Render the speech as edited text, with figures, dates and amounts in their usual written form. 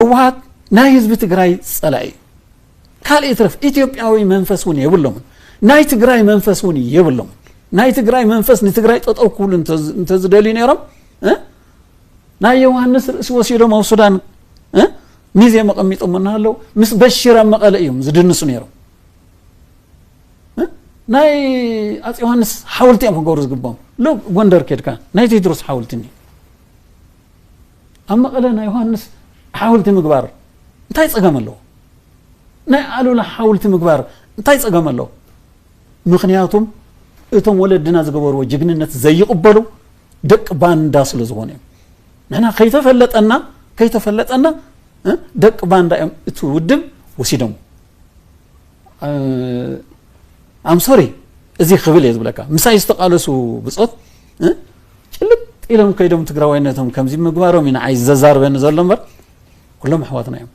وهات ناي حزب تግራይ ጸላይ ካል ኢትረፍ ኢትዮጵያዊ መንፈስውን የብሎም ናይ ትግራይ መንፈስውን የብሎም ናይ ትግራይ መንፈስ ንትግራይ ጠጠው ኩል እንተዝደሊ ነይሮም ናይ ዮሐንስ ርእሲ ወሲዶም ኣብ ሱዳን ሚዜ መቀሚጦም እናለው ምስ በሽራ መቀለ እዮም ዝድንሱ ነይሮም ናይ አፄ ዮሐንስ ሐውልት እዮም ገወሩ ዝግባም ሎ ጎንደር ከድካ ናይ ቴድሮስ ሐውልትኒ ኣብ መቀለ ናይ ዮሐንስ ሐውልት ምግባር እንታይ ጸገመለው ናይ አሉላ ሐውልት ምግባር እንታይ ጸገመለው ምክንያቱም እቶም ወለድና ዝገበርዎ ጅግንነት ዘይቅበሉ ደቅ ባንዳ ስለዝሆነ ነና ከይተፈለጠና ደቅ ባንዳ እቱ ውድም ወሲዶም I'm sorry እዚ خبل يزبلካ ምሳይ ዝተቃለሱ ብጾት ጭልጥ ኢሎም ከይዶም ትግራዋይነቶም ከምዚ ምግባሮም ኢና አይዘዛርበን ዘሎ እምበር ኩሎም ኣሕዋትና እዮም